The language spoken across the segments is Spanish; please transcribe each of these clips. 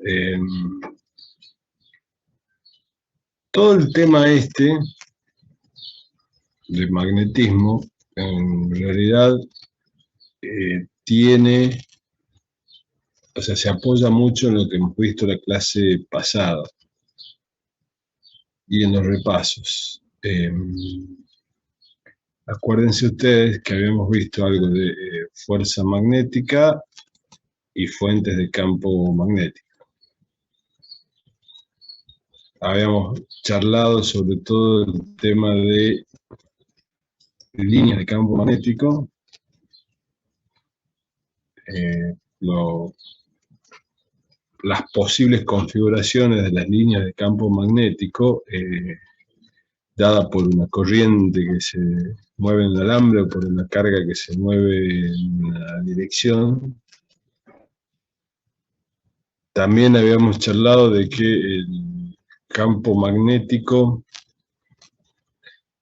Eh, Todo el tema este del magnetismo, en realidad, tiene, o sea, se apoya mucho en lo que hemos visto en la clase pasada y en los repasos. Acuérdense ustedes que habíamos visto algo de fuerza magnética y fuentes de campo magnético. Habíamos charlado sobre todo el tema de líneas de campo magnético, las posibles configuraciones de las líneas de campo magnético dada por una corriente que se mueve en el alambre o por una carga que se mueve en la dirección. También habíamos charlado de que el campo magnético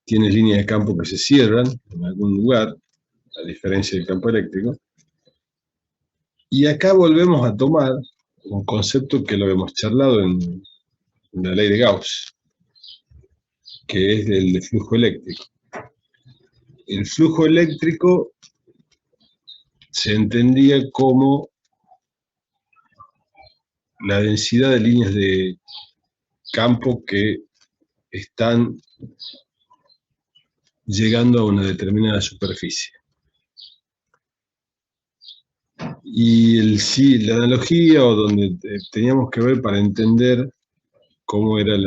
tiene líneas de campo que se cierran en algún lugar, a diferencia del campo eléctrico. Y acá volvemos a tomar un concepto que lo hemos charlado en la ley de Gauss, que es el de flujo eléctrico. El flujo eléctrico se entendía como la densidad de líneas de campo que están llegando a una determinada superficie. Y sí, la analogía, o donde teníamos que ver para entender cómo era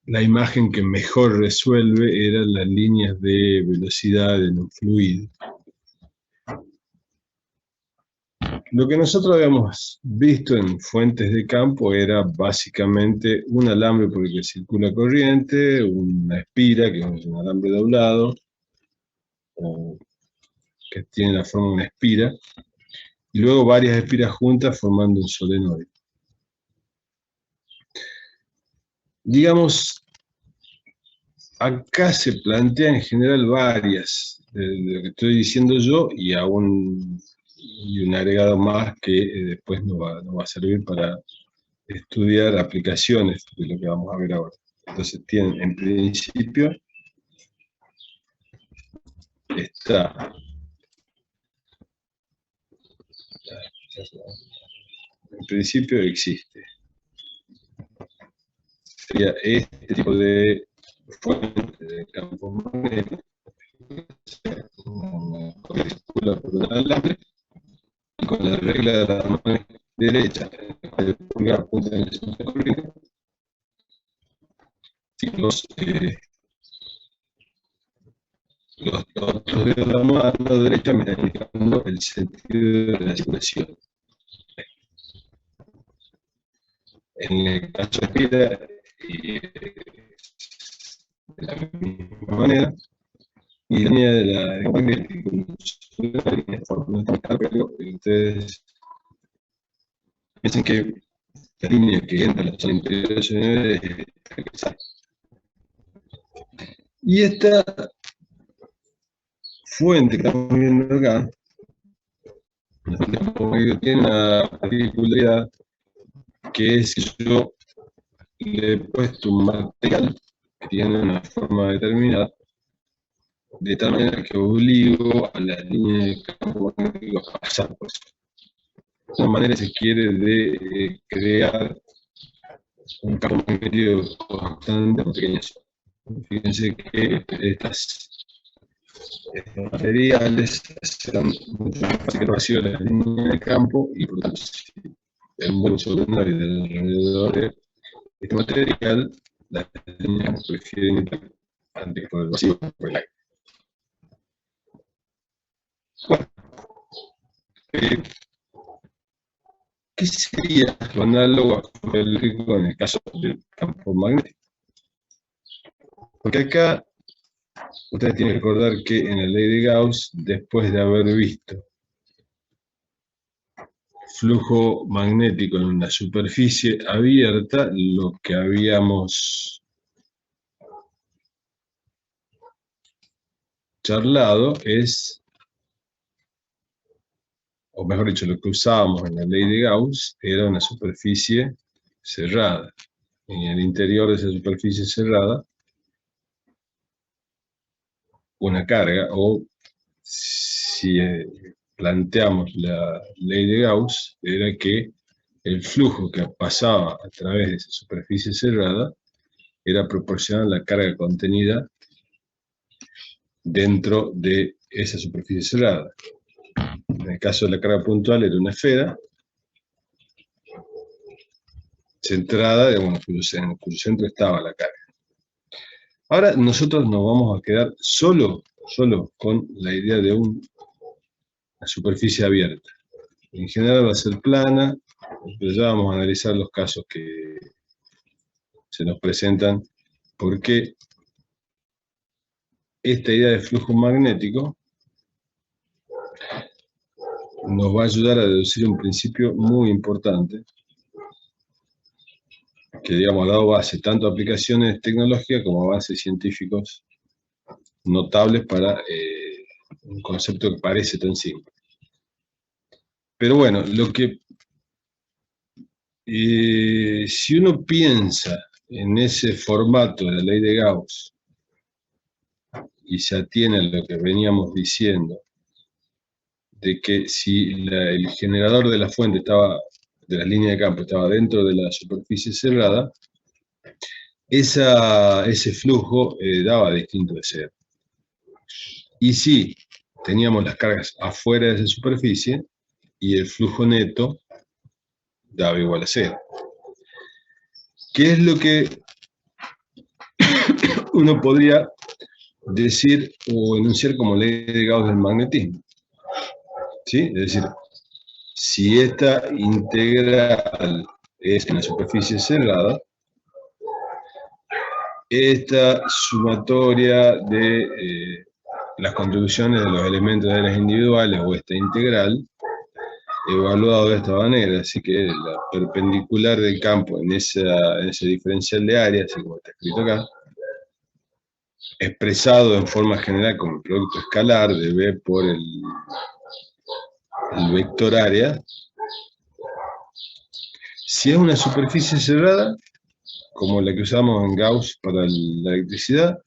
la imagen que mejor resuelve, eran las líneas de velocidad en un fluido. Lo que nosotros habíamos visto en fuentes de campo era básicamente un alambre por el que circula corriente, una espira, que es un alambre doblado, o que tiene la forma de una espira, y luego varias espiras juntas formando un solenoide. Digamos, acá se plantean en general varias, de lo que estoy diciendo yo, y un agregado más que después nos va a servir para estudiar aplicaciones de lo que vamos a ver ahora. Entonces tienen, en principio, existe. Sería este tipo de fuente de campo magnético que circula por un alambre y con la regla de la mano derecha, el pulgar apunta en el centro de corriente, si los otros dedos de la mano derecha me están indicando el sentido de la circulación. En el caso de espira, de la misma manera, y la línea de la magnética, una línea fundamental, pero ustedes piensen que la línea que entra en la zona interior de su nivel es esta que sale. Y esta fuente que estamos viendo acá, tiene una particularidad que es que yo le he puesto un material que tiene una forma determinada, de tal manera que obligo a la línea de campo magnético a pasar por eso. De una manera, se quiere, de crear un campo magnético constante en pequeñas. Fíjense que estos materiales serán mucho más fácil que no reciba la línea de campo, y por lo tanto, si el mundo solenoide alrededor de este material, las líneas prefieren ir antes por el vacío, por el aire. Bueno, ¿qué sería lo análogo a flujo eléctrico en el caso del campo magnético? Porque acá ustedes tienen que recordar que en la ley de Gauss, después de haber visto flujo magnético en una superficie abierta, lo que habíamos charlado es o mejor dicho, lo que usábamos en la ley de Gauss, era una superficie cerrada. En el interior de esa superficie cerrada, una carga, o si planteamos la ley de Gauss, era que el flujo que pasaba a través de esa superficie cerrada era proporcional a la carga contenida dentro de esa superficie cerrada. En el caso de la carga puntual era una esfera centrada, en cuyo centro estaba la carga. Ahora nosotros nos vamos a quedar solo con la idea de una superficie abierta. En general va a ser plana, pero ya vamos a analizar los casos que se nos presentan, porque esta idea de flujo magnético nos va a ayudar a deducir un principio muy importante, que digamos ha dado base tanto a aplicaciones tecnológicas como a avances científicos notables para un concepto que parece tan simple. Pero bueno, lo que si uno piensa en ese formato de la ley de Gauss y se atiene a lo que veníamos diciendo, de que si el generador de la fuente estaba, de la línea de campo, estaba dentro de la superficie cerrada, ese flujo daba distinto de cero. Y si teníamos las cargas afuera de esa superficie, y el flujo neto daba igual a cero. ¿Qué es lo que uno podría decir o enunciar como ley de Gauss del magnetismo? ¿Sí? Es decir, si esta integral es en la superficie cerrada, esta sumatoria de las contribuciones de los elementos de las individuales o esta integral evaluado de esta manera, así que la perpendicular del campo en ese diferencial de área, así como está escrito acá, expresado en forma general como el producto escalar de B por el vector área. Si es una superficie cerrada, como la que usamos en Gauss para la electricidad,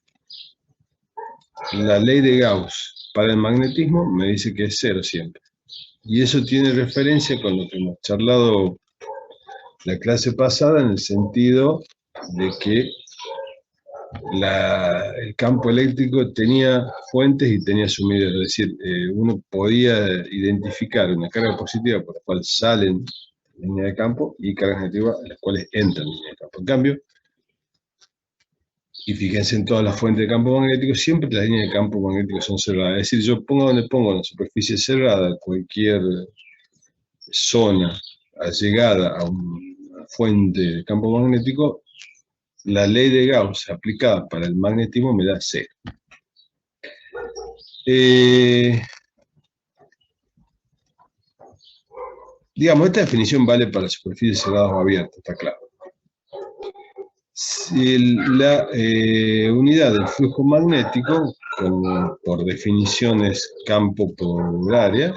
la ley de Gauss para el magnetismo me dice que es cero siempre. Y eso tiene referencia con lo que hemos charlado la clase pasada, en el sentido de que el campo eléctrico tenía fuentes y tenía sumideros, es decir, uno podía identificar una carga positiva por la cual salen línea de campo y cargas negativas a las cuales entran línea de campo. En cambio, y fíjense en todas las fuentes de campo magnético, siempre las líneas de campo magnético son cerradas. Es decir, yo pongo donde pongo una superficie cerrada, cualquier zona allegada a una fuente de campo magnético, la ley de Gauss aplicada para el magnetismo me da cero. Digamos, esta definición vale para superficies cerradas o abiertas, está claro. Si la unidad del flujo magnético, como por definición es campo por área,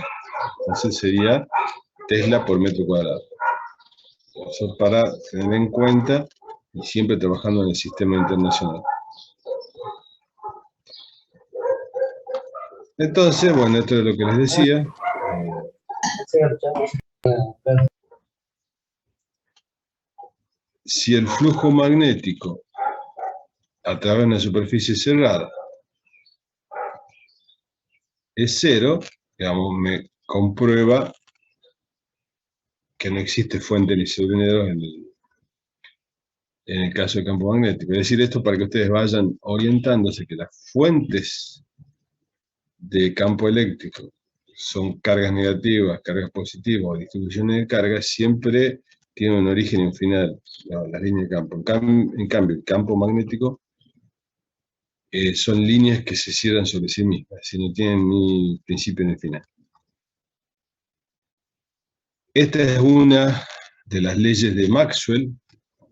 entonces sería Tesla por metro cuadrado. Eso para tener en cuenta y siempre trabajando en el sistema internacional. Entonces, bueno, esto es lo que les decía. Si el flujo magnético a través de una superficie cerrada es cero, digamos, me comprueba que no existe fuente ni sumideros en el caso del campo magnético. Es decir, esto para que ustedes vayan orientándose que las fuentes de campo eléctrico son cargas negativas, cargas positivas o distribuciones de cargas, siempre tienen un origen y un final, las líneas de campo. En cambio, el campo magnético son líneas que se cierran sobre sí mismas, si no tienen ni principio ni final. Esta es una de las leyes de Maxwell,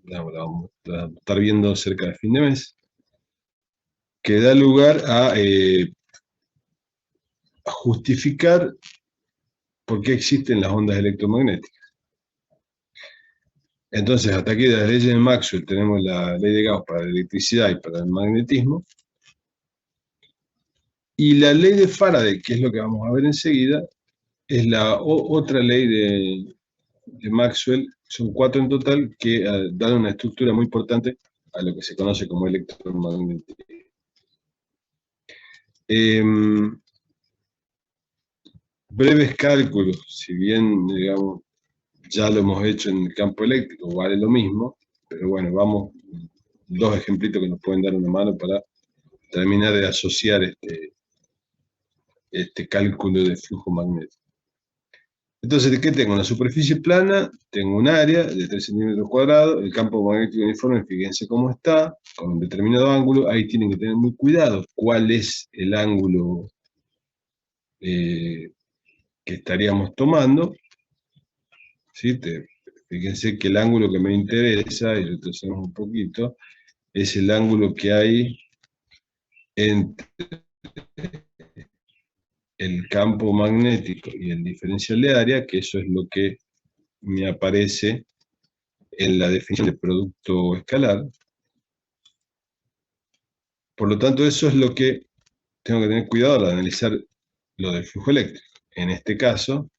la vamos a estar viendo cerca de fin de mes, que da lugar a justificar por qué existen las ondas electromagnéticas. Entonces, hasta aquí de las leyes de Maxwell tenemos la ley de Gauss para la electricidad y para el magnetismo. Y la ley de Faraday, que es lo que vamos a ver enseguida, es la otra ley de Maxwell, son 4 en total, que dan una estructura muy importante a lo que se conoce como electromagnetismo. Breves cálculos, si bien, digamos, ya lo hemos hecho en el campo eléctrico, vale lo mismo, pero bueno, vamos, 2 ejemplitos que nos pueden dar una mano para terminar de asociar este cálculo de flujo magnético. Entonces, ¿qué tengo? Una superficie plana, tengo un área de 3 centímetros cuadrados, el campo magnético uniforme, fíjense cómo está, con un determinado ángulo, ahí tienen que tener muy cuidado cuál es el ángulo que estaríamos tomando. ¿Sí? Fíjense que el ángulo que me interesa, y retrocedemos un poquito, es el ángulo que hay entre el campo magnético y el diferencial de área, que eso es lo que me aparece en la definición de producto escalar. Por lo tanto, eso es lo que tengo que tener cuidado al analizar lo del flujo eléctrico. En este caso,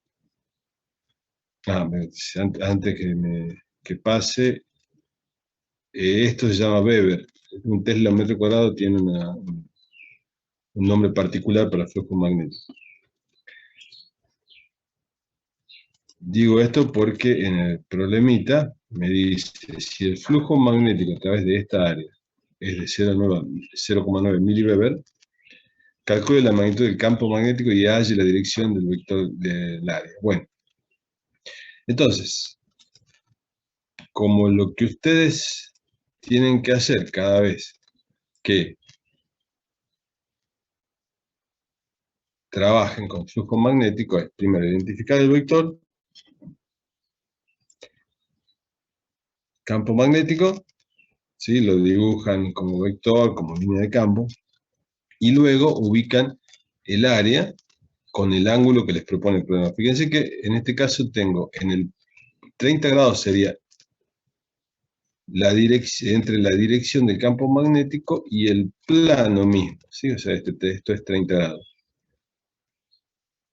antes que pase, esto se llama Weber. Un Tesla metro cuadrado tiene un nombre particular para flujo magnético. Digo esto porque en el problemita me dice, si el flujo magnético a través de esta área es de 0,9 miliweber, calcule la magnitud del campo magnético y halle la dirección del vector del área. Bueno, entonces, como lo que ustedes tienen que hacer cada vez que trabajen con flujo magnético es primero identificar el vector, campo magnético, ¿sí? Lo dibujan como vector, como línea de campo, y luego ubican el área con el ángulo que les propone el problema. Fíjense que en este caso tengo en el 30 grados sería entre la dirección del campo magnético y el plano mismo, ¿sí? O sea, esto es 30 grados.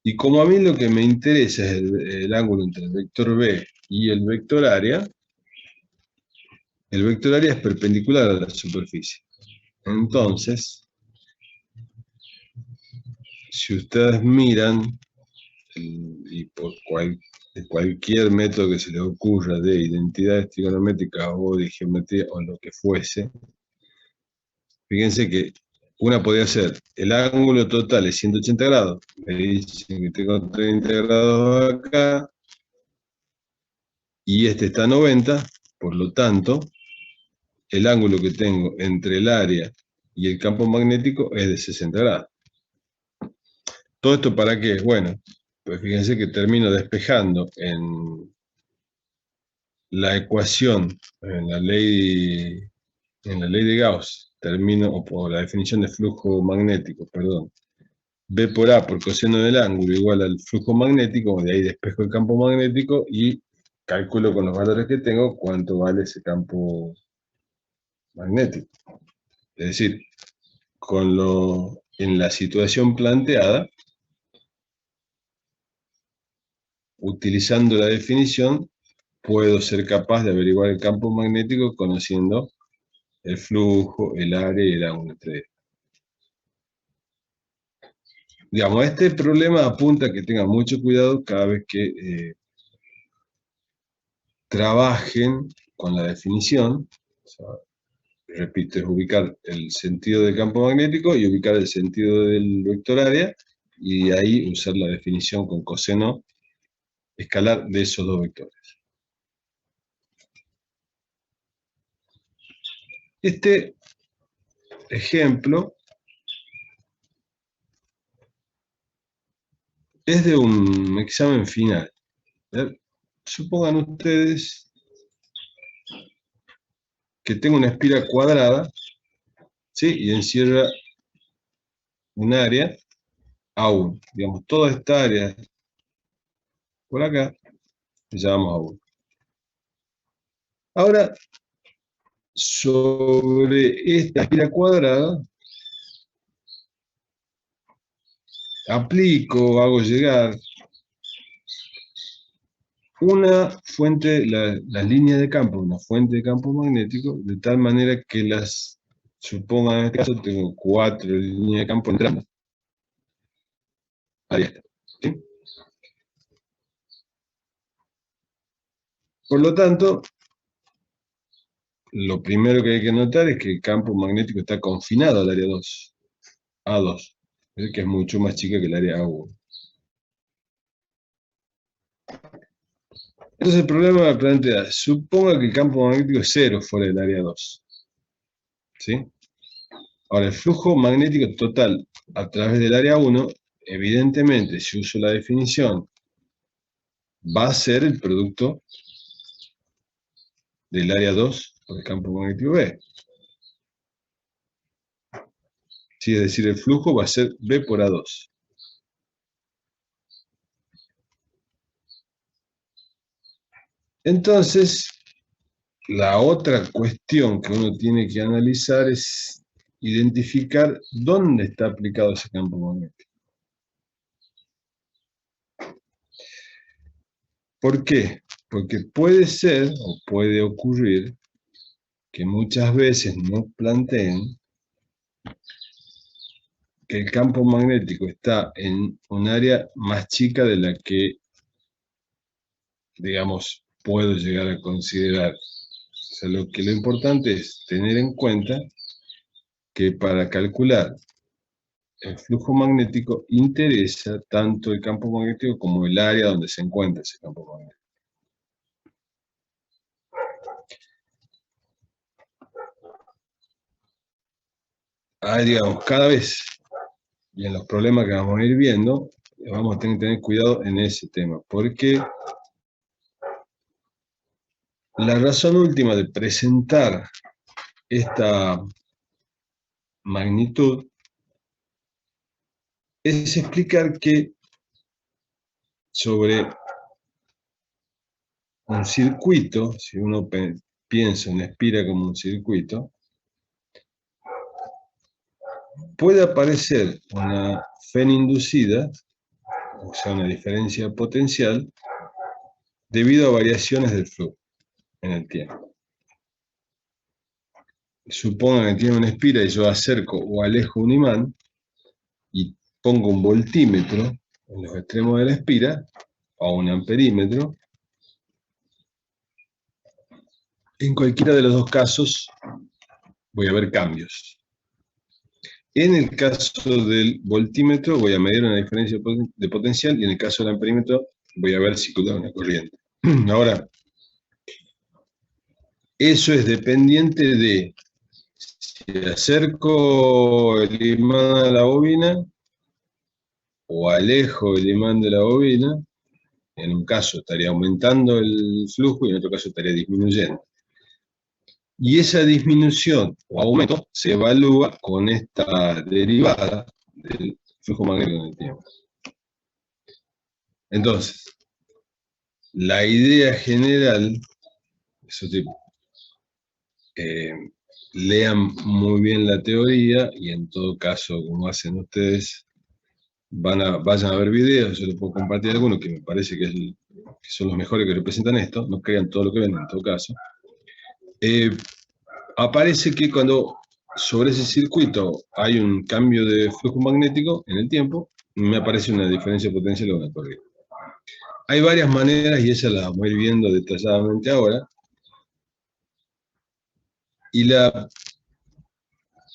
Y como a mí lo que me interesa es el ángulo entre el vector B y el vector área es perpendicular a la superficie. Entonces, si ustedes miran, y por cualquier método que se les ocurra de identidades trigonométricas o de geometría o lo que fuese, fíjense que una podría ser, el ángulo total es 180 grados, me dicen que tengo 30 grados acá, y este está a 90, por lo tanto, el ángulo que tengo entre el área y el campo magnético es de 60 grados. ¿Todo esto para qué? Bueno, pues fíjense que termino despejando en la ecuación, en la ley de Gauss, termino, o por la definición de flujo magnético, perdón, B por A por coseno del ángulo igual al flujo magnético, de ahí despejo el campo magnético y calculo con los valores que tengo cuánto vale ese campo magnético. Es decir, en la situación planteada, utilizando la definición, puedo ser capaz de averiguar el campo magnético conociendo el flujo, el área y el ángulo entre ellos. Digamos, este problema apunta a que tengan mucho cuidado cada vez que trabajen con la definición. O sea, repito, es ubicar el sentido del campo magnético y ubicar el sentido del vector área, y ahí usar la definición con coseno escalar de esos dos vectores. Este ejemplo es de un examen final. Supongan ustedes que tengo una espira cuadrada, ¿sí? Y encierra un área A1. Digamos, toda esta área por acá, y ya vamos a 1. Ahora, sobre esta esfera cuadrada, aplico, hago llegar una fuente, las líneas de campo, una fuente de campo magnético, de tal manera que las, suponga en este caso, tengo 4 líneas de campo entrando. Ahí está. ¿Sí? Por lo tanto, lo primero que hay que notar es que el campo magnético está confinado al área 2, A2, que es mucho más chica que el área A1. Entonces el problema me plantea, suponga que el campo magnético es 0 fuera del área 2. ¿Sí? Ahora, el flujo magnético total a través del área 1, evidentemente, si uso la definición, va a ser el producto del área 2 por el campo magnético B. Sí, es decir, el flujo va a ser B por A2. Entonces, la otra cuestión que uno tiene que analizar es identificar dónde está aplicado ese campo magnético. ¿Por qué? Porque puede ser o puede ocurrir que muchas veces nos planteen que el campo magnético está en un área más chica de la que, digamos, puedo llegar a considerar. O sea, lo importante es tener en cuenta que para calcular el flujo magnético interesa tanto el campo magnético como el área donde se encuentra ese campo magnético. Digamos, cada vez, y en los problemas que vamos a ir viendo, vamos a tener que tener cuidado en ese tema, porque la razón última de presentar esta magnitud es explicar que sobre un circuito, si uno piensa en espira como un circuito, puede aparecer una FEN inducida, o sea, una diferencia potencial, debido a variaciones del flujo en el tiempo. Supongan que tiene una espira y yo acerco o alejo un imán y pongo un voltímetro en los extremos de la espira, o un amperímetro. En cualquiera de los dos casos voy a ver cambios. En el caso del voltímetro voy a medir una diferencia de potencial y en el caso del amperímetro voy a ver circular una corriente. Ahora, eso es dependiente de si acerco el imán a la bobina o alejo el imán de la bobina. En un caso estaría aumentando el flujo y en otro caso estaría disminuyendo. Y esa disminución o aumento se evalúa con esta derivada del flujo magnético en el tiempo. Entonces, la idea general, eso tipo, lean muy bien la teoría y en todo caso, como hacen ustedes, vayan a ver videos, yo les puedo compartir algunos que me parece que son los mejores que representan esto, no crean todo lo que ven en todo caso. Aparece que cuando sobre ese circuito hay un cambio de flujo magnético en el tiempo, me aparece una diferencia potencial o una corriente. Hay varias maneras, y esa la vamos a ir viendo detalladamente ahora, y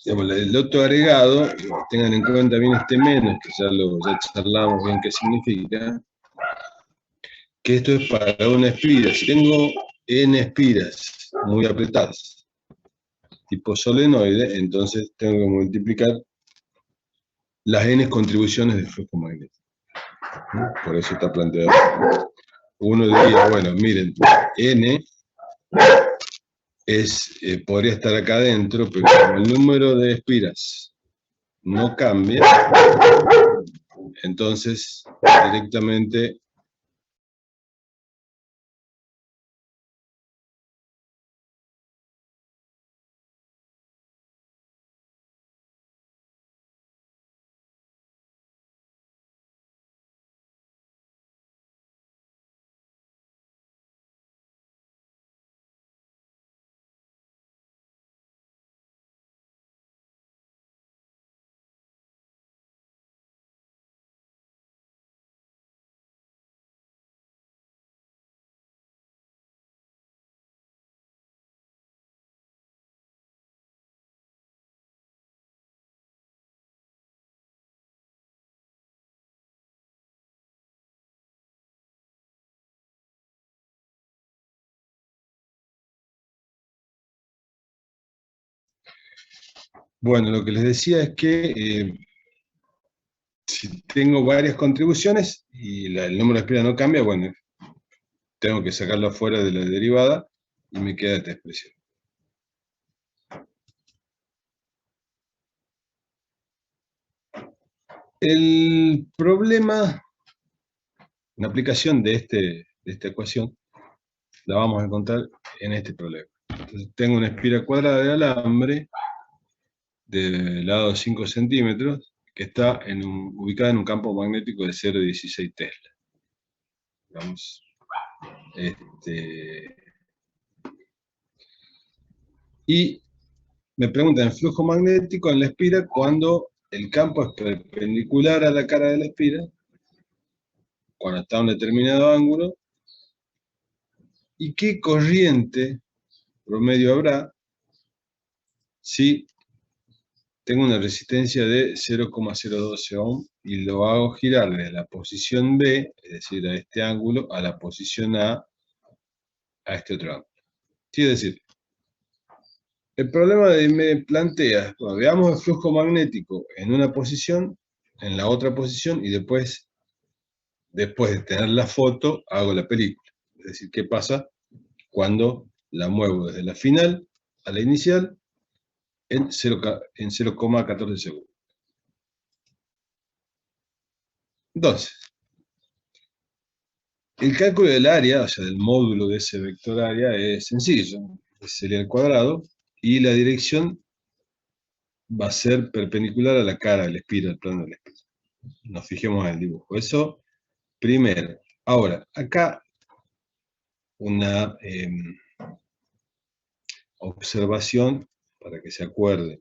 el otro agregado, tengan en cuenta bien este menos, que ya charlamos bien qué significa, que esto es para una espira. Si tengo n espiras muy apretadas, tipo solenoide, entonces tengo que multiplicar las n contribuciones del flujo magnético. Por eso está planteado. Uno diría, bueno, miren, n podría estar acá adentro, pero como el número de espiras no cambia, entonces directamente Bueno, lo que les decía es que si tengo varias contribuciones y el número de espiras no cambia, bueno, tengo que sacarlo afuera de la derivada y me queda esta expresión. El problema, una aplicación de esta ecuación, la vamos a encontrar en este problema. Entonces, tengo una espira cuadrada de alambre de lado 5 centímetros que está ubicada en un campo magnético de 0,16 Tesla. Vamos, y me preguntan el flujo magnético en la espira cuando el campo es perpendicular a la cara de la espira, cuando está a un determinado ángulo, y qué corriente promedio habrá si tengo una resistencia de 0,012 ohm y lo hago girar desde la posición B, es decir, a este ángulo, a la posición A este otro ángulo. Sí, es decir, el problema me plantea, bueno, veamos el flujo magnético en una posición, en la otra posición, y después de tener la foto, hago la película. Es decir, ¿qué pasa cuando la muevo desde la final a la inicial en 0,14 segundos? Entonces, el cálculo del área, o sea, del módulo de ese vector área, es sencillo. Sería el cuadrado, y la dirección va a ser perpendicular a la cara del espira, al plano del espira. Nos fijemos en el dibujo. Eso primero. Ahora, acá una observación para que se acuerde.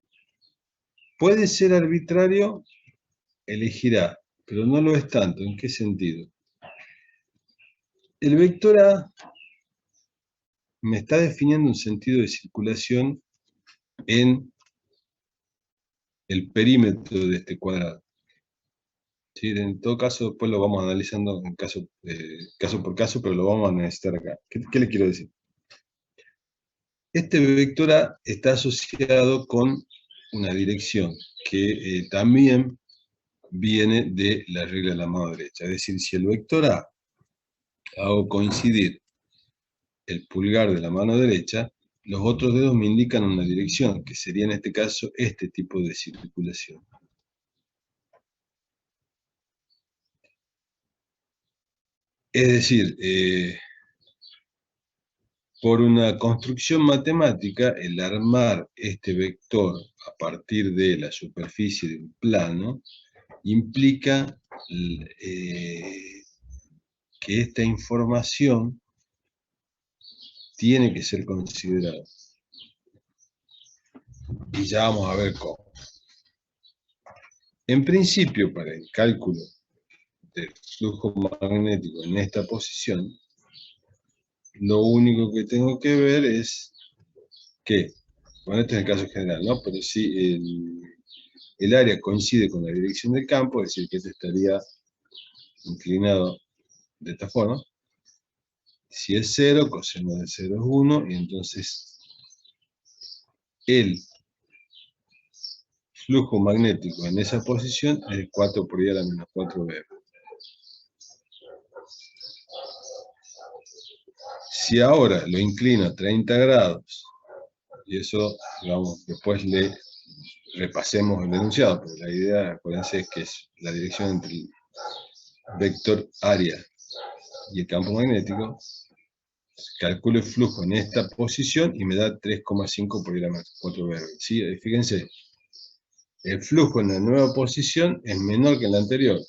Puede ser arbitrario, elegirá, pero no lo es tanto. ¿En qué sentido? El vector A me está definiendo un sentido de circulación en el perímetro de este cuadrado. ¿Sí? En todo caso, después lo vamos analizando en caso por caso, pero lo vamos a necesitar acá. ¿Qué le quiero decir? Este vector A está asociado con una dirección que también viene de la regla de la mano derecha. Es decir, si el vector A hago coincidir el pulgar de la mano derecha, los otros dedos me indican una dirección, que sería en este caso este tipo de circulación. Es decir, por una construcción matemática, el armar este vector a partir de la superficie de un plano implica que esta información tiene que ser considerada. Y ya vamos a ver cómo. En principio, para el cálculo del flujo magnético en esta posición, lo único que tengo que ver es que, bueno, este es el caso general, ¿no? Pero si el área coincide con la dirección del campo, es decir, que este estaría inclinado de esta forma. Si es 0, coseno de 0 es 1, y entonces el flujo magnético en esa posición es 4 por 10 a la menos 4 B. Si ahora lo inclino a 30 grados, y eso, digamos, después le repasemos el enunciado, pero la idea, acuérdense, es que es la dirección entre el vector área y el campo magnético. Calculo el flujo en esta posición y me da 3,5 por 10 a la menos 4 B. ¿Sí? Fíjense, el flujo en la nueva posición es menor que en la anterior.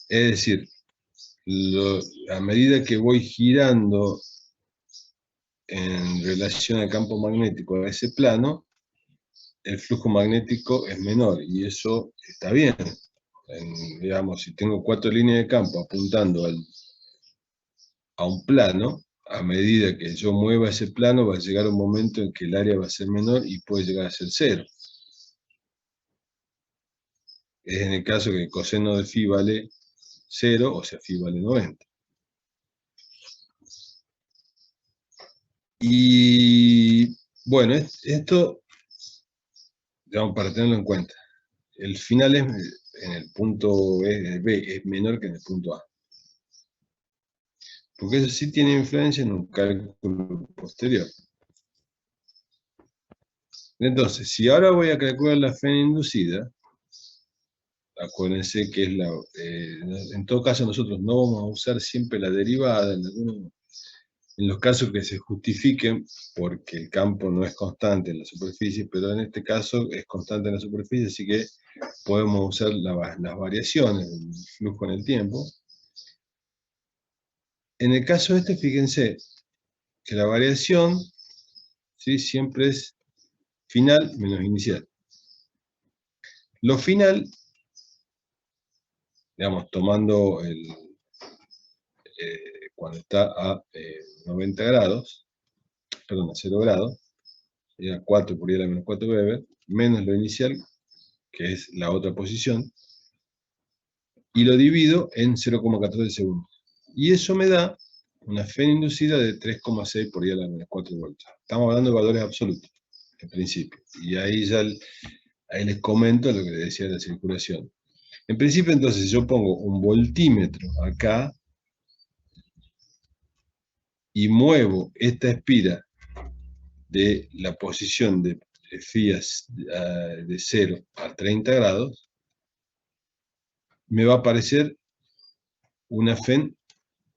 Es decir, a medida que voy girando en relación al campo magnético a ese plano, el flujo magnético es menor, y eso está bien. Digamos, si tengo 4 líneas de campo apuntando a un plano, a medida que yo mueva ese plano, va a llegar un momento en que el área va a ser menor y puede llegar a ser 0. Es en el caso que el coseno de phi vale 0, o sea, phi vale 90. Y bueno, esto digamos, para tenerlo en cuenta. El final en el punto B es menor que en el punto A. Porque eso sí tiene influencia en un cálculo posterior. Entonces, si ahora voy a calcular la fe inducida, acuérdense que es en todo caso nosotros no vamos a usar siempre la derivada, en los casos que se justifiquen, porque el campo no es constante en la superficie, pero en este caso es constante en la superficie, así que podemos usar las variaciones del flujo en el tiempo. En el caso este, fíjense que la variación, ¿sí?, siempre es final menos inicial. Lo final, digamos, tomando cuando está a 90 grados, perdón, a 0 grados, sería 4 por I a la menos 4 Weber, menos lo inicial, que es la otra posición, y lo divido en 0,14 segundos. Y eso me da una fe inducida de 3,6 por I a la menos 4 voltios. Estamos hablando de valores absolutos, en principio. Y ahí ahí les comento lo que les decía de la circulación. En principio, entonces, yo pongo un voltímetro acá y muevo esta espira de la posición de phi de 0 a 30 grados, me va a aparecer una FEN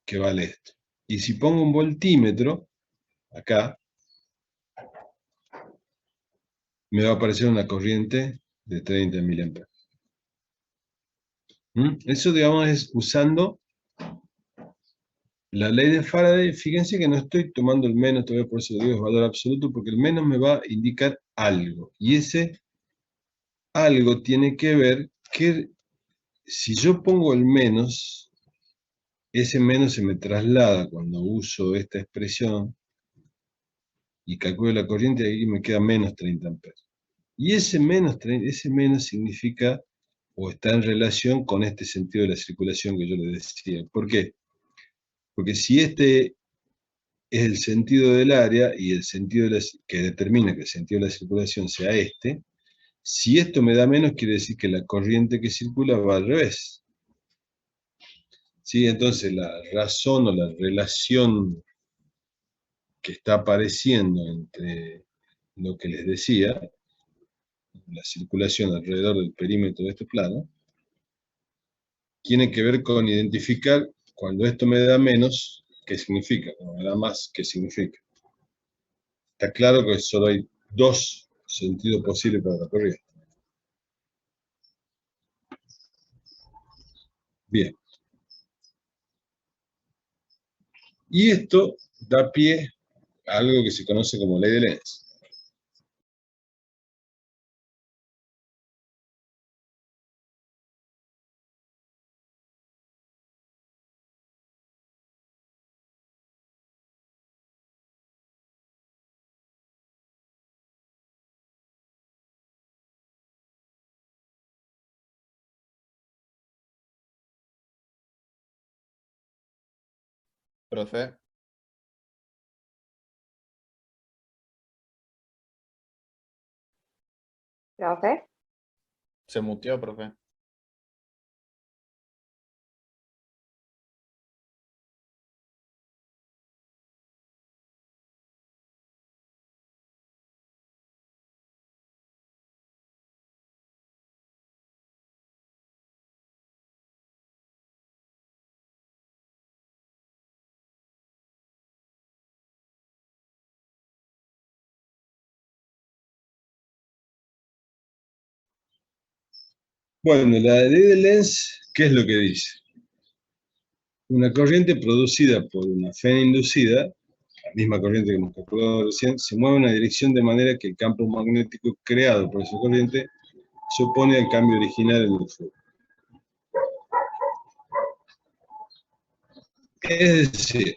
que vale esto. Y si pongo un voltímetro acá, me va a aparecer una corriente de 30 mA. Eso, digamos, es usando la ley de Faraday. Fíjense que no estoy tomando el menos, todavía por eso lo digo, es valor absoluto, porque el menos me va a indicar algo. Y ese algo tiene que ver que si yo pongo el menos, ese menos se me traslada cuando uso esta expresión y calculo la corriente, y ahí me queda menos 30 amperes. Y ese menos significa, o está en relación con este sentido de la circulación que yo les decía. ¿Por qué? Porque si este es el sentido del área y el sentido que determina que el sentido de la circulación sea este, si esto me da menos, quiere decir que la corriente que circula va al revés. ¿Sí? Entonces la razón o la relación que está apareciendo entre lo que les decía, la circulación alrededor del perímetro de este plano, tiene que ver con identificar cuando esto me da menos, ¿qué significa? Cuando me da más, ¿qué significa? Está claro que solo hay dos sentidos posibles para la corriente. Bien. Y esto da pie a algo que se conoce como ley de Lenz. Profe, Profe, se muteó, profe. Bueno, la ley de Lenz, ¿qué es lo que dice? Una corriente producida por una FEN inducida, la misma corriente que hemos calculado recién, se mueve en una dirección de manera que el campo magnético creado por esa corriente se opone al cambio original en el flujo. Es decir,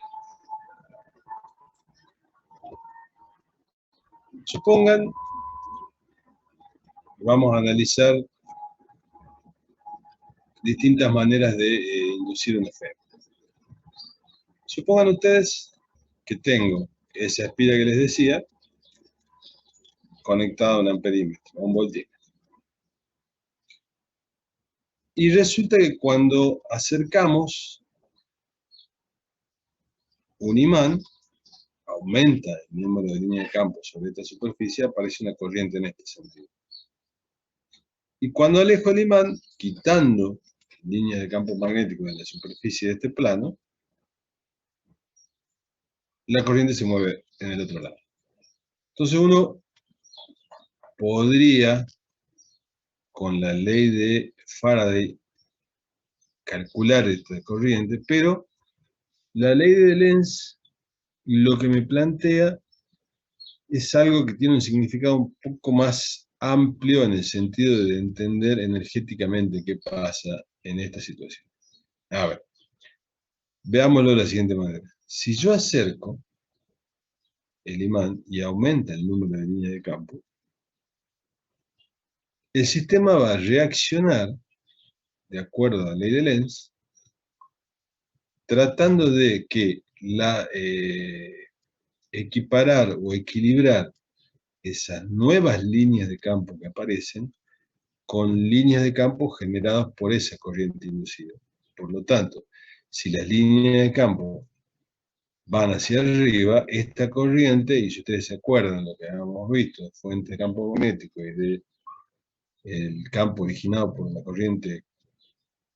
supongan, vamos a analizar distintas maneras de inducir un efecto. Supongan ustedes que tengo esa espira que les decía, conectado a un amperímetro, a un voltímetro. Y resulta que cuando acercamos un imán, aumenta el número de líneas de campo sobre esta superficie, aparece una corriente en este sentido. Y cuando alejo el imán, quitando líneas de campo magnético de la superficie de este plano, la corriente se mueve en el otro lado. Entonces uno podría, con la ley de Faraday, calcular esta corriente, pero la ley de Lenz lo que me plantea es algo que tiene un significado un poco más amplio en el sentido de entender energéticamente qué pasa en esta situación. A ver, veámoslo de la siguiente manera. Si yo acerco el imán y aumenta el número de líneas de campo, el sistema va a reaccionar de acuerdo a la ley de Lenz, tratando de que equiparar o equilibrar esas nuevas líneas de campo que aparecen con líneas de campo generadas por esa corriente inducida. Por lo tanto, si las líneas de campo van hacia arriba, esta corriente, y si ustedes se acuerdan de lo que habíamos visto, de fuente de campo magnético y del campo originado por la corriente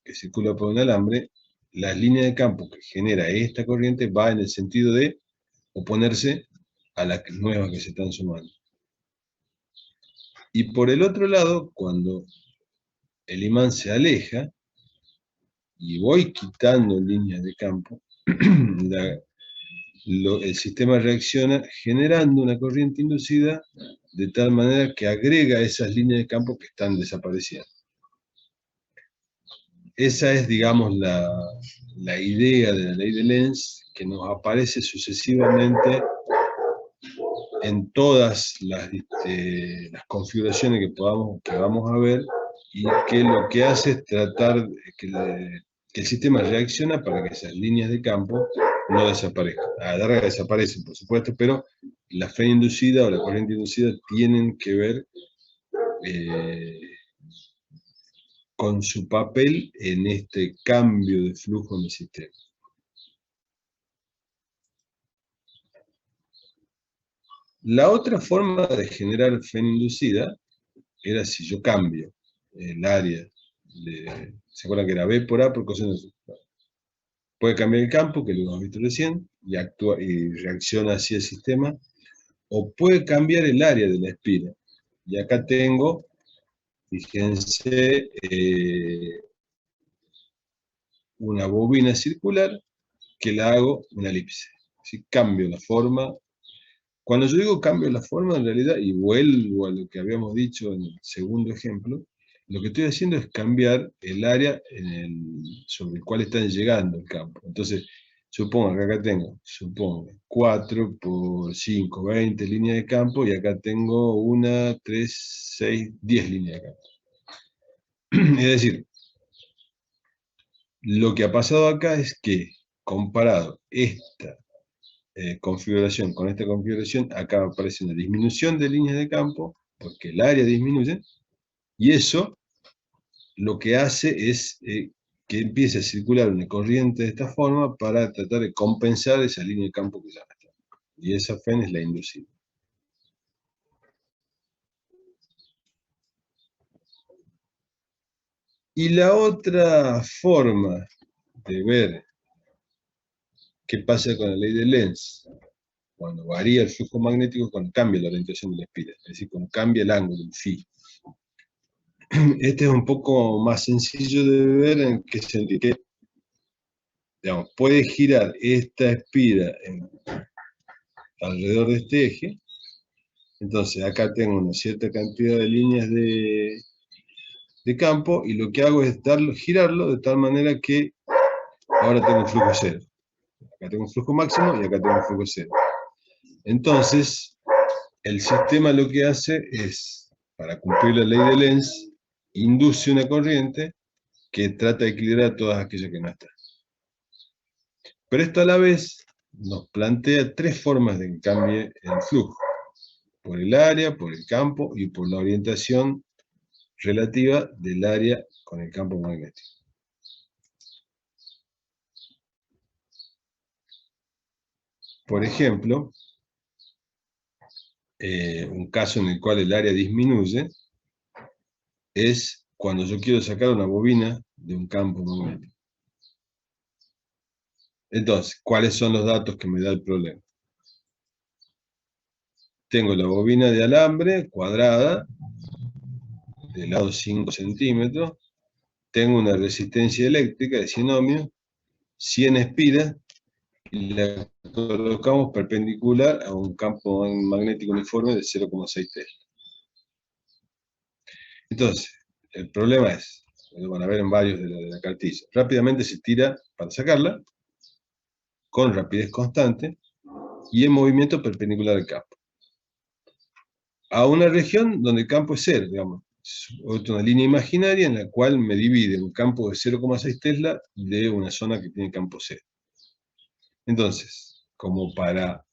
que circula por un alambre, la línea de campo que genera esta corriente va en el sentido de oponerse a las nuevas que se están sumando. Y por el otro lado, cuando el imán se aleja y voy quitando líneas de campo, el sistema reacciona generando una corriente inducida de tal manera que agrega esas líneas de campo que están desapareciendo. Esa es, digamos, la idea de la ley de Lenz, que nos aparece sucesivamente en todas las configuraciones que vamos a ver, y que lo que hace es tratar que el sistema reacciona para que esas líneas de campo no desaparezcan. A la larga desaparecen, por supuesto, pero la fe inducida o la corriente inducida tienen que ver con su papel en este cambio de flujo en el sistema. La otra forma de generar fe inducida era si yo cambio el área ¿se acuerdan que era B por A por coseno de C? Puede cambiar el campo, que lo hemos visto recién, y actúa y reacciona así el sistema, o puede cambiar el área de la espira. Y acá tengo, fíjense, una bobina circular que la hago una elipse. ¿Sí? Cambio la forma. Cuando yo digo cambio la forma, en realidad, y vuelvo a lo que habíamos dicho en el segundo ejemplo, lo que estoy haciendo es cambiar el área sobre el cual están llegando el campo. Entonces, supongo que acá tengo, 4 por 5, 20 líneas de campo, y acá tengo 1, 3, 6, 10 líneas de campo. Es decir, lo que ha pasado acá es que, comparado esta configuración con esta configuración, acá aparece una disminución de líneas de campo, porque el área disminuye, y eso lo que hace es que empiece a circular una corriente de esta forma para tratar de compensar esa línea de campo que ya está. Y esa FEN es la inducida. Y la otra forma de ver qué pasa con la ley de Lenz, cuando varía el flujo magnético, cuando cambia la orientación de la espira, es decir, cuando cambia el ángulo, el phi. Este es un poco más sencillo de ver en que sentido que, digamos, puede girar esta espira alrededor de este eje. Entonces acá tengo una cierta cantidad de líneas de campo, y lo que hago es girarlo de tal manera que ahora tengo un flujo cero. Acá tengo un flujo máximo y acá tengo un flujo cero. Entonces, el sistema lo que hace es, para cumplir la ley de Lenz, induce una corriente que trata de equilibrar todas aquellas que no están. Pero esto a la vez nos plantea tres formas de que cambie el flujo. por el área, por el campo y por la orientación relativa del área con el campo magnético. Por ejemplo, un caso en el cual el área disminuye es cuando yo quiero sacar una bobina de un campo magnético. Entonces, ¿cuáles son los datos que me da el problema? Tengo la bobina de alambre cuadrada, de lado 5 centímetros, tengo una resistencia eléctrica de 100 ohmios, 100 espiras, y la colocamos perpendicular a un campo magnético uniforme de 0,6 Tesla. Entonces, el problema es, lo van a ver en varios de la cartilla, rápidamente se tira para sacarla, con rapidez constante, y en movimiento perpendicular al campo. A una región donde el campo es cero, digamos, una línea imaginaria en la cual me divide un campo de 0,6 Tesla de una zona que tiene campo cero. Entonces, como para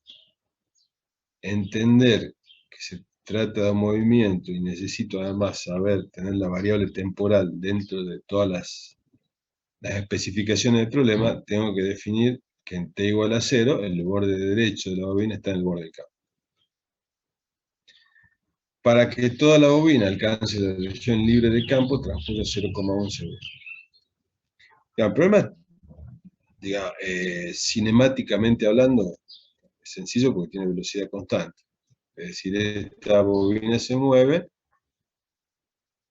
entender que se trata de un movimiento y necesito además saber tener la variable temporal dentro de todas las especificaciones del problema, tengo que definir que en t igual a 0, el borde derecho de la bobina está en el borde del campo. Para que toda la bobina alcance la región libre de campo, transcurre 0,1 segundos. El problema, digamos, cinemáticamente hablando, es sencillo porque tiene velocidad constante. Es decir, esta bobina se mueve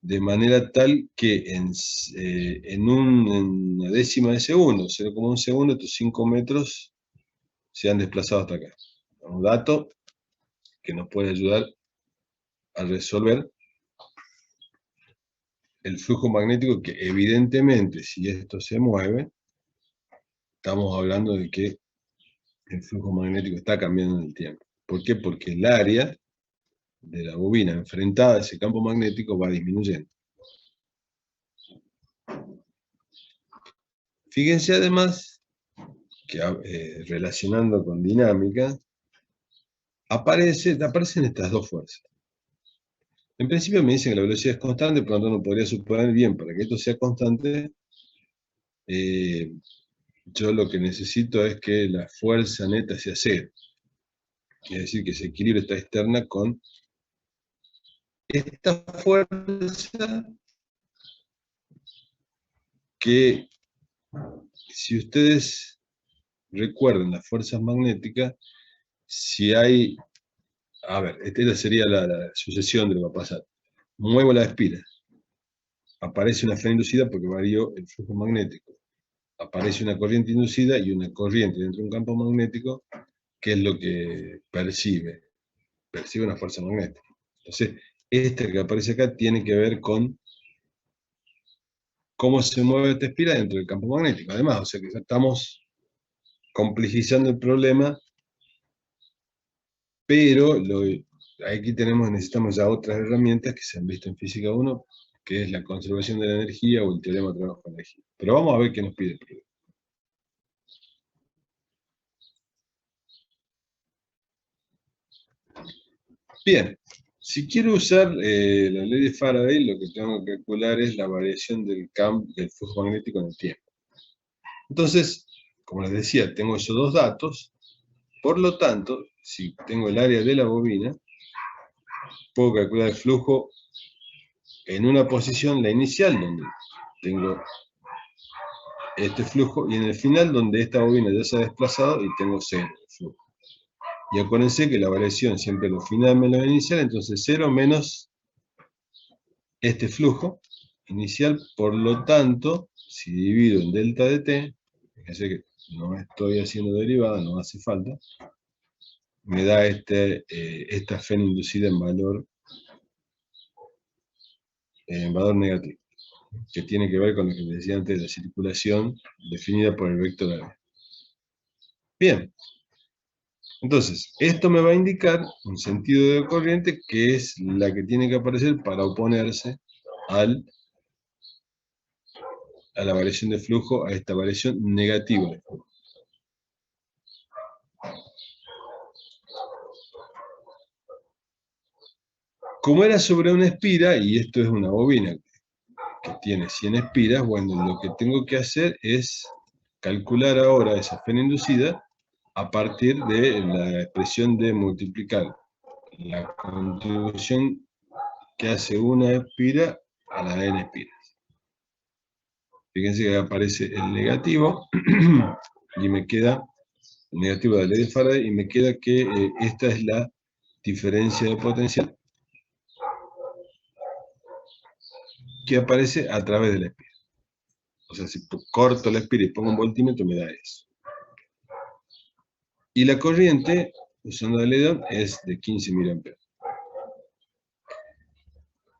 de manera tal que en una décima de segundo, 0,1 segundo, estos 5 metros se han desplazado hasta acá. Un dato que nos puede ayudar a resolver el flujo magnético, que evidentemente, si esto se mueve, estamos hablando de que el flujo magnético está cambiando en el tiempo. ¿Por qué? Porque el área de la bobina enfrentada a ese campo magnético va disminuyendo. Fíjense además que relacionando con dinámica, aparecen estas dos fuerzas. En principio me dicen que la velocidad es constante, por lo tanto no podría suponer bien, para que esto sea constante, yo lo que necesito es que la fuerza neta sea cero. Quiere decir que se equilibra esta externa con esta fuerza que, si ustedes recuerdan las fuerzas magnéticas, si hay, a ver, esta sería la sucesión de lo que va a pasar. Muevo la espira, aparece una fren inducida porque varió el flujo magnético. Aparece una corriente inducida y una corriente dentro de un campo magnético, que es lo que percibe una fuerza magnética. Entonces, esta que aparece acá tiene que ver con cómo se mueve esta espira dentro del campo magnético. Además, o sea que ya estamos complejizando el problema, pero aquí necesitamos ya otras herramientas que se han visto en Física 1, que es la conservación de la energía o el teorema de trabajo de energía. Pero vamos a ver qué nos pide el problema. Bien, si quiero usar la ley de Faraday, lo que tengo que calcular es la variación del flujo magnético en el tiempo. Entonces, como les decía, tengo esos dos datos, por lo tanto, si tengo el área de la bobina, puedo calcular el flujo en una posición, la inicial, donde tengo este flujo, y en el final, donde esta bobina ya se ha desplazado y tengo cero de flujo. Y acuérdense que la variación siempre lo final menos lo inicial, entonces 0 menos este flujo inicial, por lo tanto, si divido en delta de t, fíjense que no estoy haciendo derivada, no hace falta, me da esta fren inducida en valor negativo, que tiene que ver con lo que les decía antes de la circulación definida por el vector área. Bien, entonces, esto me va a indicar un sentido de corriente que es la que tiene que aparecer para oponerse a la variación de flujo, a esta variación negativa de flujo. Como era sobre una espira, y esto es una bobina que tiene 100 espiras, bueno, lo que tengo que hacer es calcular ahora esa esfera inducida a partir de la expresión de multiplicar la contribución que hace una espira a la n espiras. Fíjense que aparece el negativo y me queda el negativo de la ley de Faraday y me queda que esta es la diferencia de potencial que aparece a través de la espira. O sea, si corto la espira y pongo un voltímetro me da eso. Y la corriente, usando la ley de Ohm, es de 15 mA.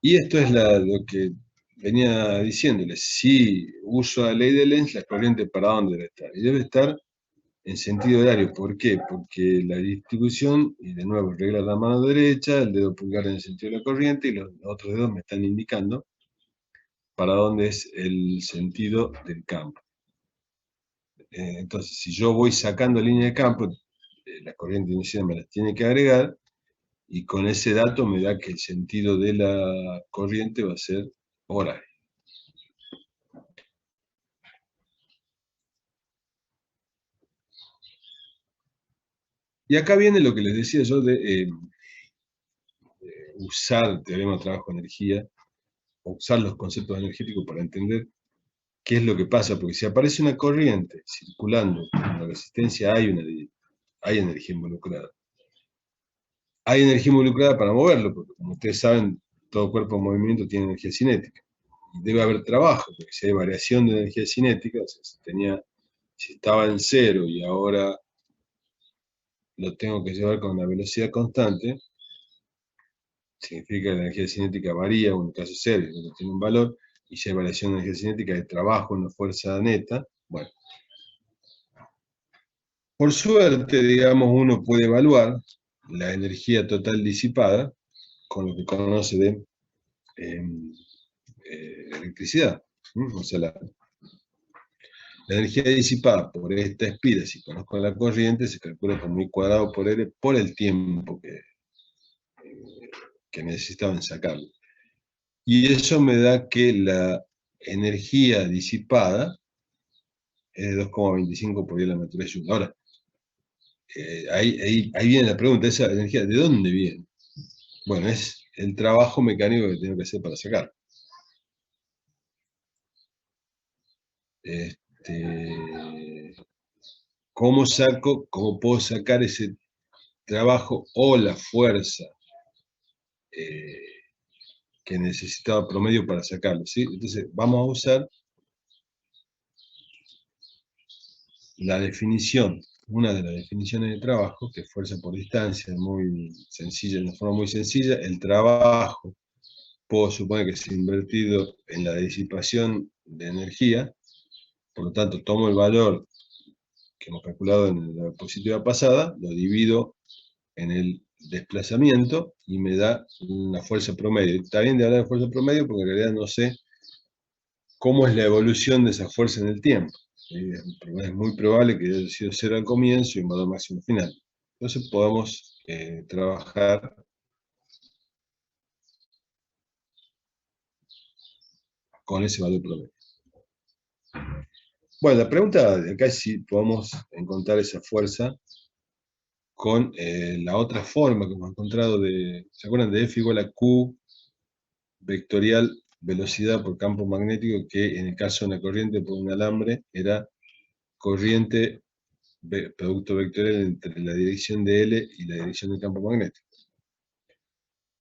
Y esto es lo que venía diciéndoles. Si uso la ley de Lenz, la corriente ¿para dónde debe estar? Y debe estar en sentido horario. ¿Por qué? Porque la distribución, y de nuevo regla la mano derecha, el dedo pulgar en el sentido de la corriente, y los otros dedos me están indicando para dónde es el sentido del campo. Entonces, si yo voy sacando línea de campo, la corriente inicial me las tiene que agregar, y con ese dato me da que el sentido de la corriente va a ser horario. Y acá viene lo que les decía yo de usar teorema de trabajo de energía, o usar los conceptos energéticos para entender qué es lo que pasa, porque si aparece una corriente circulando en la resistencia, hay energía involucrada. Hay energía involucrada para moverlo, porque como ustedes saben, todo cuerpo en movimiento tiene energía cinética. Y debe haber trabajo, porque si hay variación de energía cinética, o sea, si estaba en cero y ahora lo tengo que llevar con una velocidad constante, significa que la energía cinética varía, en un caso cero, y no tiene un valor, y si hay variación de energía cinética de trabajo en la fuerza neta, bueno. Por suerte, digamos, uno puede evaluar la energía total disipada con lo que conoce de electricidad. O sea, la energía disipada por esta espira, si conozco la corriente, se calcula como I cuadrado por L por el tiempo que necesitaban sacarlo. Y eso me da que la energía disipada es de 2,25 por 10 a la naturaleza de Joule. Ahora, ahí viene la pregunta, ¿esa energía de dónde viene? Bueno, es el trabajo mecánico que tengo que hacer para sacar. ¿Cómo puedo sacar ese trabajo o la fuerza que necesitaba promedio para sacarlo? ¿Sí? Entonces, vamos a usar la definición, una de las definiciones de trabajo, que es fuerza por distancia, muy sencilla, de una forma muy sencilla. El trabajo, puedo suponer que es invertido en la disipación de energía, por lo tanto, tomo el valor que hemos calculado en la diapositiva pasada, lo divido en el desplazamiento y me da una fuerza promedio. Está bien de hablar de fuerza promedio porque en realidad no sé cómo es la evolución de esa fuerza en el tiempo. Es muy probable que haya sido cero al comienzo y un valor máximo al final. Entonces podemos trabajar con ese valor promedio. Bueno, la pregunta de acá es si podemos encontrar esa fuerza con la otra forma que hemos encontrado ¿se acuerdan de F igual a Q vectorial velocidad por campo magnético, que en el caso de una corriente por un alambre era corriente producto vectorial entre la dirección de L y la dirección del campo magnético?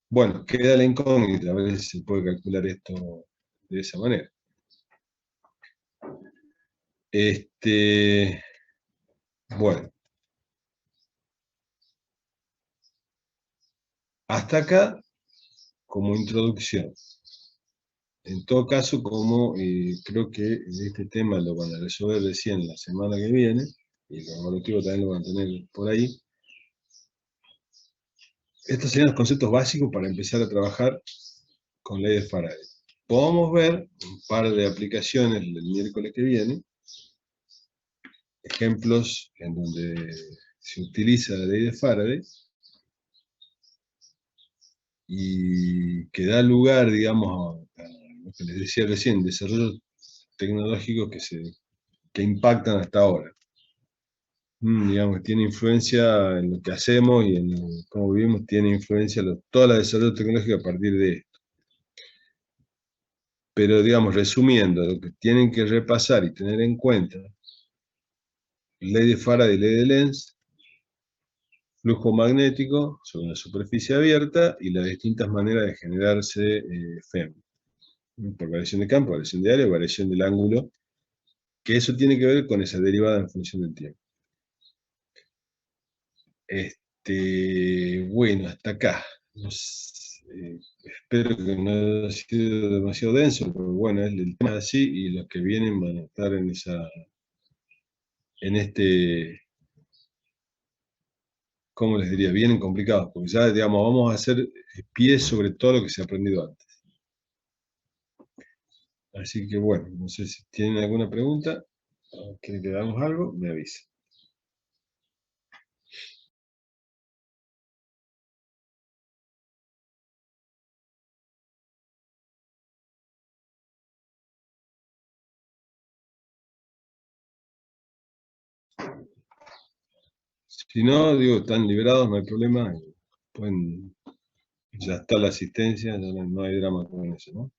Bueno, queda la incógnita, a ver si se puede calcular esto de esa manera. Bueno, hasta acá como introducción. En todo caso, como creo que este tema lo van a resolver recién la semana que viene, y los evaluativos también lo van a tener por ahí, estos serían los conceptos básicos para empezar a trabajar con ley de Faraday. Podemos ver un par de aplicaciones el miércoles que viene, ejemplos en donde se utiliza la ley de Faraday, y que da lugar, digamos, a lo que les decía recién, desarrollos tecnológicos que impactan hasta ahora. Digamos, tiene influencia en lo que hacemos y en cómo vivimos, tiene influencia toda la desarrollo tecnológico a partir de esto. Pero, digamos, resumiendo, lo que tienen que repasar y tener en cuenta, ley de Faraday y ley de Lenz, flujo magnético sobre una superficie abierta y las distintas maneras de generarse FEM. Por variación de campo, variación de área, variación del ángulo, que eso tiene que ver con esa derivada en función del tiempo. Bueno, hasta acá. Espero que no haya sido demasiado denso, pero bueno, el tema es así y los que vienen van a estar en este, ¿cómo les diría? Vienen complicados, porque ya, digamos, vamos a hacer pie sobre todo lo que se ha aprendido antes. Así que bueno, no sé si tienen alguna pregunta, o quieren que hagamos algo, me avisen. Si no, digo, están liberados, no hay problema, pueden, ya está la asistencia, no hay drama con eso, ¿no?